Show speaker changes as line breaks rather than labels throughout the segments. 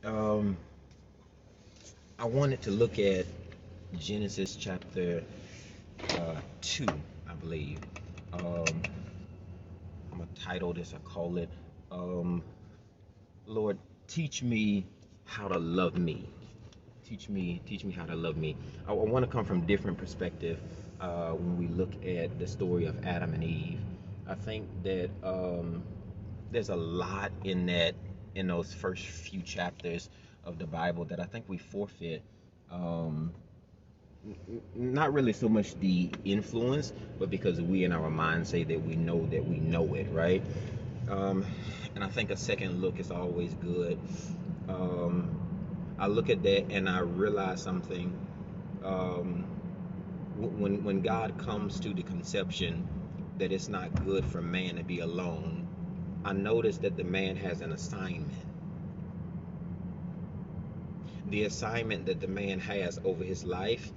Um, I wanted to look at Genesis chapter 2, I believe. Um, I'm gonna title this. I call it, um, "Lord, teach me how to love me." Teach me how to love me. I want to come from different perspective when we look at the story of Adam and Eve. I think that there's a lot in those first few chapters of the Bible that I think we forfeit. Um, Not really so much the influence, but because we in our mind say that we know it, right? Um, and I think a second look is always good. Um, I look at that and I realize something. Um, when God comes to the conception that it's not good for man to be alone, I notice that the man has an assignment. The assignment that the man has over his life.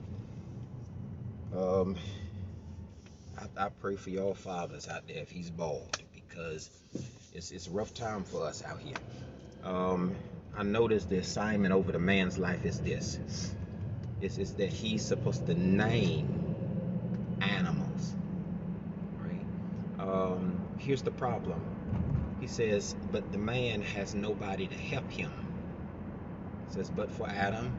Um, I pray for y'all fathers out there if he's bald, because it's a rough time for us out here. Um, I notice the assignment over the man's life is this. It's that he's supposed to name animals, right? Here's the problem. He says, but the man has nobody to help him. It says, but for Adam,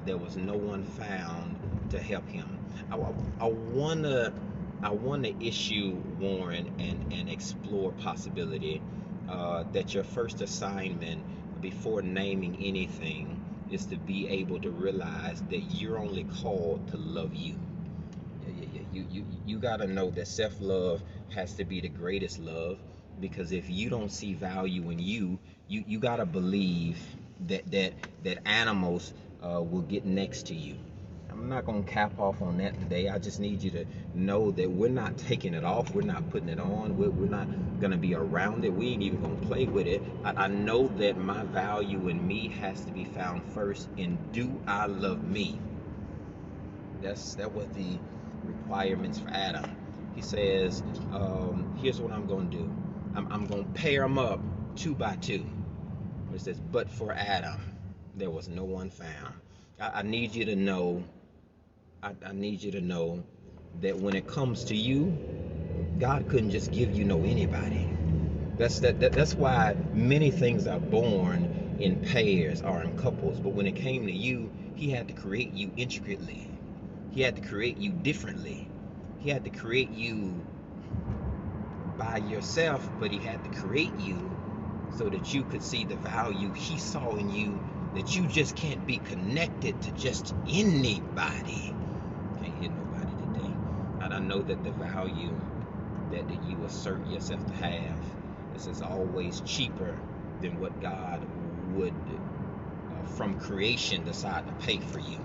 there was no one found to help him. I, I wanna I wanna issue, Warren, and explore possibility that your first assignment before naming anything is to be able to realize that you're only called to love you. You gotta know that self-love has to be the greatest love, because if you don't see value in you gotta believe that animals will get next to you. I'm not gonna cap off on that today. I just need you to know that we're not taking it off. We're not putting it on. We're not gonna be around it. We ain't even gonna play with it. I know that my value in me has to be found first in, do I love me? That was the requirements for Adam. He says, here's what I'm going to do. I'm going to pair them up two by two. It says, but for Adam, there was no one found. I need you to know. I need you to know that when it comes to you, God couldn't just give you no anybody. That's why many things are born in pairs or in couples. But when it came to you, He had to create you intricately. He had to create you differently. He had to create you by yourself, but he had to create you so that you could see the value he saw in you, that you just can't be connected to just anybody. Can't hit nobody today. And I know that the value that you assert yourself to have is always cheaper than what God would, from creation, decide to pay for you.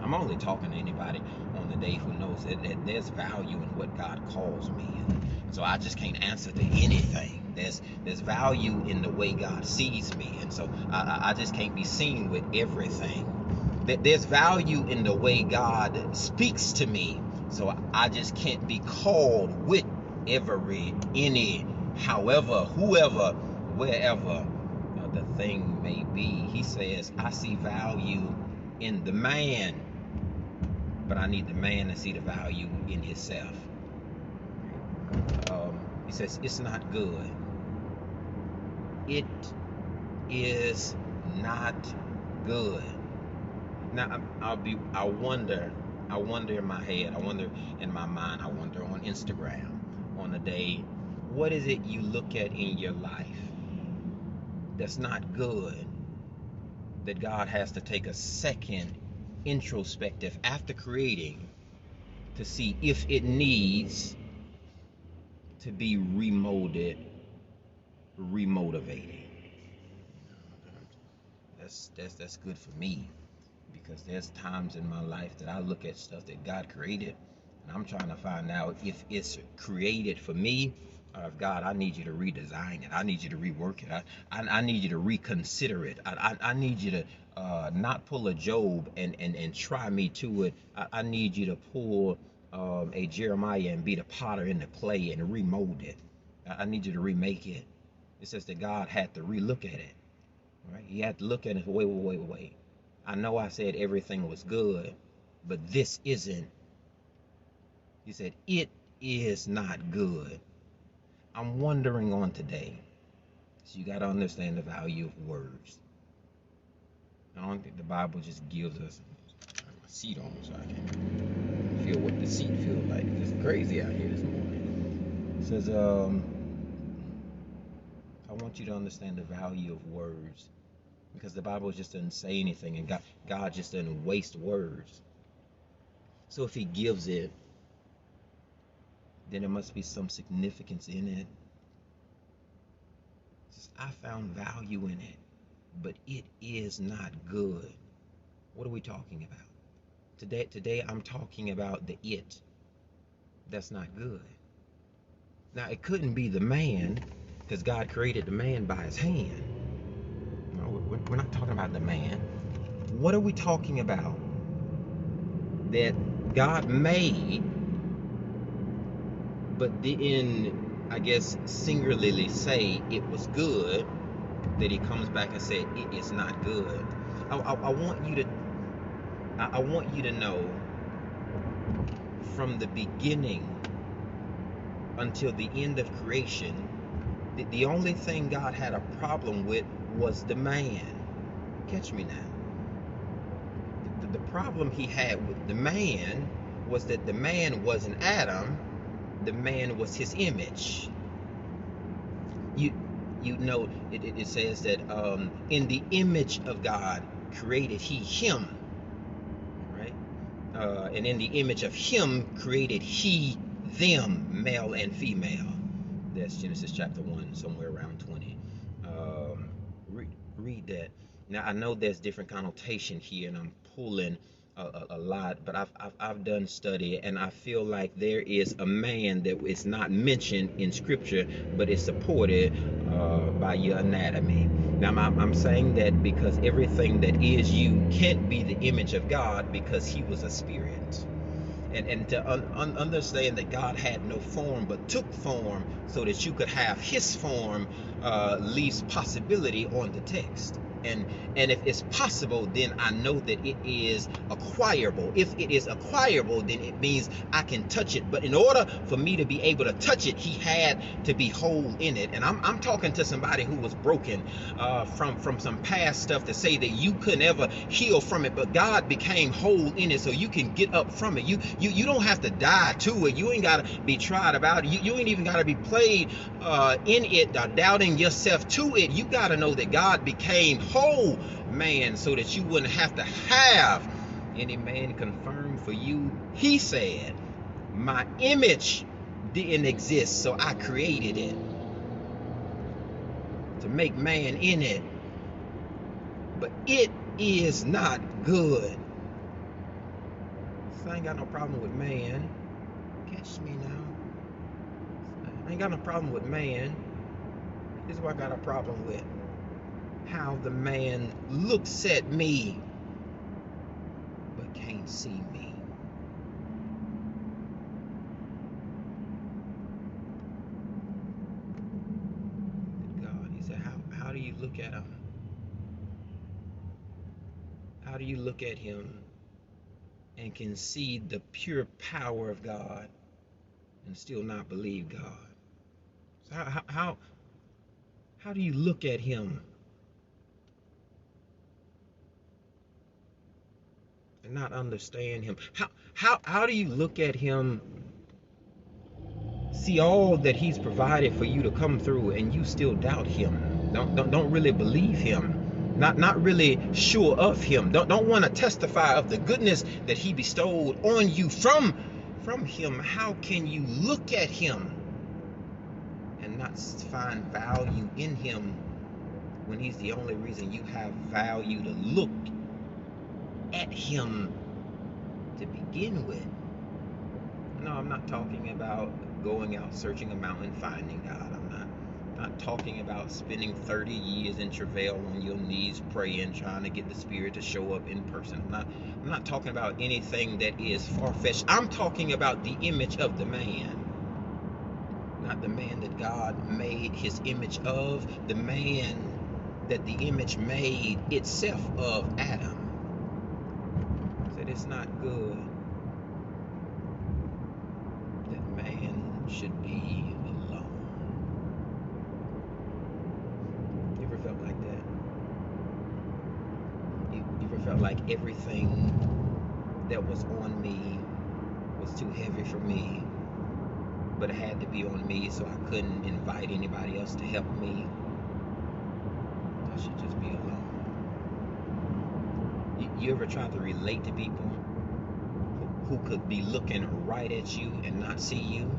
I'm only talking to anybody on the day who knows that there's value in what God calls me. And so I just can't answer to anything. There's value in the way God sees me. And so I just can't be seen with everything. There's value in the way God speaks to me. So I just can't be called with any, however, whoever, wherever the thing may be. He says, I see value in the man, but I need the man to see the value in himself. He says, it's not good. It is not good. Now, I wonder in my head, I wonder in my mind, I wonder on Instagram, on a day, what is it you look at in your life that's not good, that God has to take a second introspective after creating to see if it needs to be remotivated. That's good for me, because there's times in my life that I look at stuff that God created, and I'm trying to find out if it's created for me, or if God, I need you to redesign it. I need you to rework it. I need you to reconsider it. I need you to not pull a Job and try me to it. I need you to pull a Jeremiah and be the potter in the clay and remold it. I need you to remake it. It says that God had to relook at it. Right? He had to look at it. Wait. I know I said everything was good, but this isn't. He said, it is not good. I'm wondering on today. So you got to understand the value of words. I don't think the Bible just gives us a seat on so I can feel what the seat feels like. It's crazy out here this morning. It says, I want you to understand the value of words, because the Bible just doesn't say anything, and God just doesn't waste words. So if he gives it, then there must be some significance in it. It says, I found value in it, but it is not good. What are we talking about? Today I'm talking about the it that's not good. Now, it couldn't be the man, because God created the man by his hand. No, we're not talking about the man. What are we talking about? That God made, but didn't, I guess, singularly say it was good, that he comes back and said it is not good. I want you to know, from the beginning until the end of creation, the only thing God had a problem with was the man. Catch me now. The problem he had with the man was that the man wasn't Adam, the man was his image. You know, it says that in the image of God created he him, right? And in the image of him created he them, male and female. That's Genesis chapter 1, somewhere around 20. Read that. Now, I know there's different connotation here, and I'm pulling a lot, but I've done study, and I feel like there is a man that is not mentioned in Scripture, but is supported by your anatomy. Now, I'm saying that because everything that is you can't be the image of God, because he was a spirit. And to understand that God had no form but took form so that you could have his form leaves possibility on the text. And if it's possible, then I know that it is acquirable. If it is acquirable, then it means I can touch it. But in order for me to be able to touch it, he had to be whole in it. And I'm talking to somebody who was broken from some past stuff, to say that you could never heal from it, but God became whole in it so you can get up from it. You don't have to die to it. You ain't got to be tried about it. You ain't even got to be played in it, doubting yourself to it. You got to know that God became whole man so that you wouldn't have to have any man confirm for you. He said, my image didn't exist, so I created it to make man in it, but it is not good. So I ain't got no problem with man. Catch me now. I ain't got no problem with man. This is what I got a problem with. How the man looks at me but can't see me. God, he said, how do you look at him? How do you look at him and can see the pure power of God and still not believe God? So how do you look at him and not understand him? How do you look at him, see all that he's provided for you to come through, and you still doubt him? Don't really believe him. Not really sure of him. Don't want to testify of the goodness that he bestowed on you from him. How can you look at him and not find value in him when he's the only reason you have value to look at him to begin with? No, I'm not talking about going out searching a mountain finding God. I'm not talking about spending 30 years in travail on your knees praying, trying to get the Spirit to show up in person. I'm not talking about anything that is far-fetched. I'm talking about the image of the man. Not the man that God made his image of. The man that the image made itself of Adam said it's not good that man should be alone. You ever felt like that? You ever felt like everything that was on me was too heavy for me, but it had to be on me, so I couldn't invite anybody else to help me? I should just be alone. You ever try to relate to people who could be looking right at you and not see you?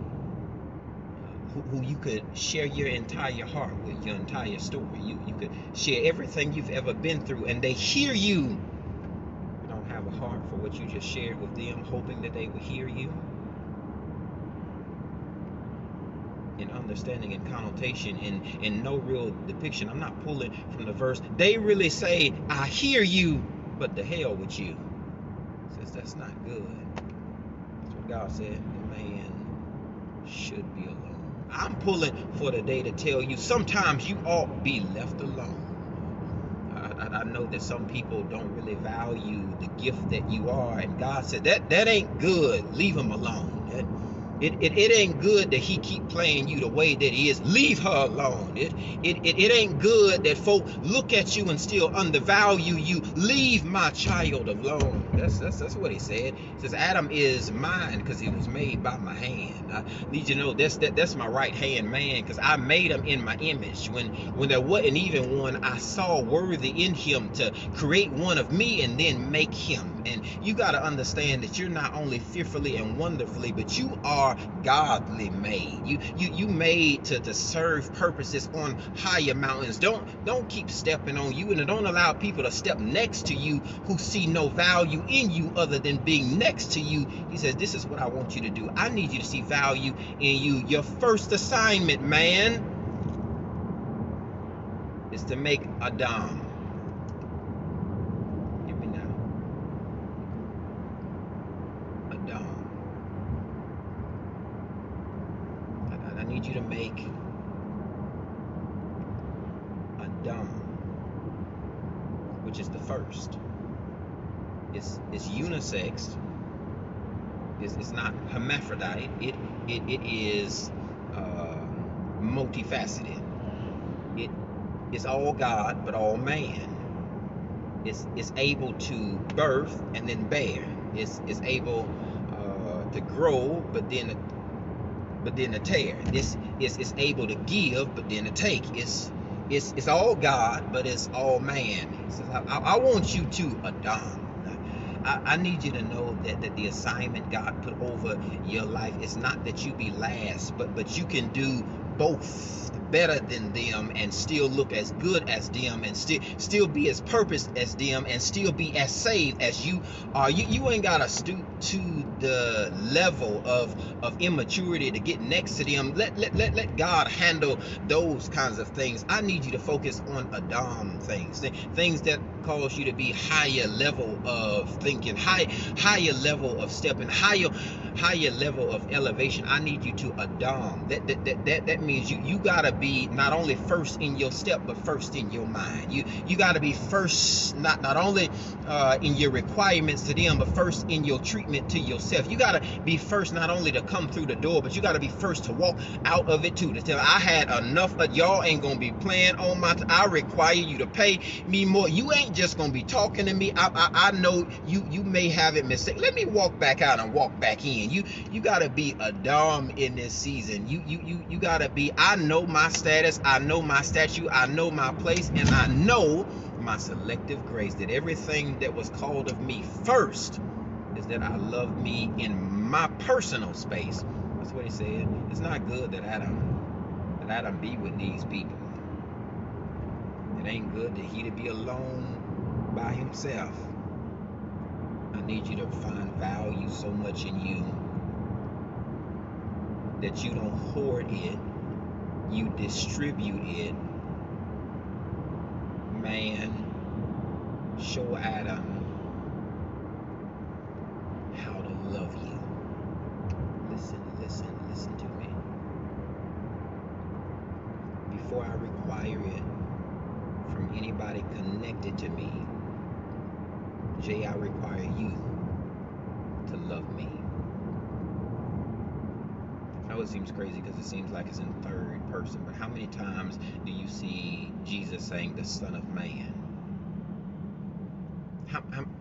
Who you could share your entire heart with, your entire story. You could share everything you've ever been through, and they hear you. You don't have a heart for what you just shared with them, hoping that they would hear you. In understanding and connotation, in no real depiction. I'm not pulling from the verse. They really say, I hear you, but the hell with you. Says that's not good. That's what God said. The man should be alone. I'm pulling for the day to tell you sometimes you ought to be left alone. I know that some people don't really value the gift that you are, and God said that ain't good. Leave him alone. It ain't good that he keep playing you the way that he is. Leave her alone. It ain't good that folk look at you and still undervalue you. Leave my child alone. That's what he said. He says Adam is mine because he was made by my hand. I need you to know that's my right hand man, because I made him in my image. When there wasn't even one I saw worthy in him to create one of me and then make him. And you got to understand that you're not only fearfully and wonderfully, but you are godly made. You made to serve purposes on higher mountains. Don't keep stepping on you, and don't allow people to step next to you who see no value in you other than being next to you. He says, this is what I want you to do. I need you to see value in you. Your first assignment, man, is to make Adam. I need you to make Adam, which is the first. It's unisex. It's not hermaphrodite. It is multifaceted. It's all God but all man. It's able to birth and then bear. It's able to grow but then to tear. It's able to give but then to take. It's all God but it's all man. He says, I want you to Adam. I need you to know that the assignment God put over your life is not that you be last, but you can do both better than them and still look as good as them and still be as purposed as them and still be as saved as you are. You ain't gotta stoop to the level of immaturity to get next to them. Let God handle those kinds of things. I need you to focus on Adam things that cause you to be higher level of thinking, higher level of stepping, higher level of elevation. I need you to Adam. That means you gotta be not only first in your step but first in your mind. You gotta be first not only in your requirements to them but first in your treatment to yourself. You gotta be first not only to come through the door, but you gotta be first to walk out of it too. To tell I had enough, but y'all ain't gonna be playing on my I require you to pay me more. You ain't just gonna be talking to me. I know you may have it mistaken. Let me walk back out and walk back in. You gotta be Adam in this season. You gotta be, I know my status, I know my statue, I know my place, and I know my selective grace, that everything that was called of me first is that I love me in my personal space. That's what he said. It's not good that Adam be with these people. It ain't good that he to be alone by himself. I need you to find value so much in you that you don't hoard it, you distribute it. Man, show Adam how to love you. Listen to me. Before I require it from anybody connected to me. Jay, I require you to love me. I know it seems crazy because it seems like it's in third person, but how many times do you see Jesus saying the Son of Man?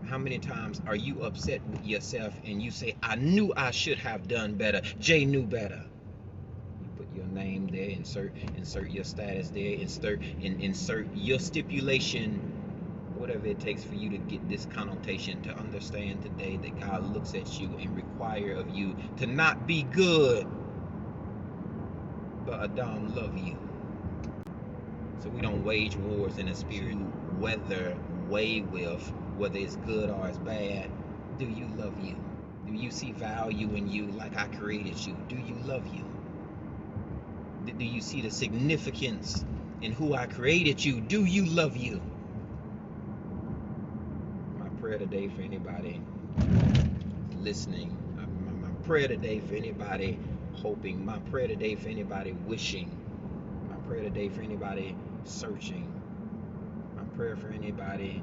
How many times are you upset with yourself and you say, I knew I should have done better. Jay knew better. You put your name there, insert your status there, insert your stipulation, whatever it takes for you to get this connotation to understand today that God looks at you and require of you to not be good, but Adam love you. So we don't wage wars in the spirit, whether weigh with whether it's good or it's bad. Do you love you? Do you see value in you like I created you? Do you love you? Do you see the significance in who I created you? Do you love you? My prayer today for anybody listening, my prayer today for anybody hoping, my prayer today for anybody wishing, my prayer today for anybody searching, my prayer for anybody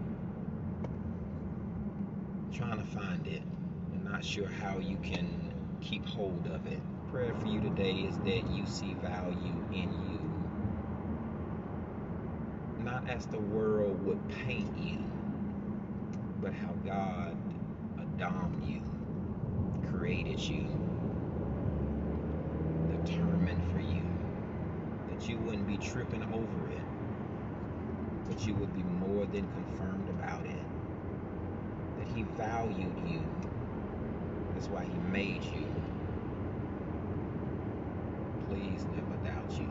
trying to find it and not sure how you can keep hold of it. Prayer for you today is that you see value in you, not as the world would paint you, but how God adorned you, created you, determined for you, that you wouldn't be tripping over it, but you would be more than confirmed about it, that He valued you. That's why He made you. Please never doubt you.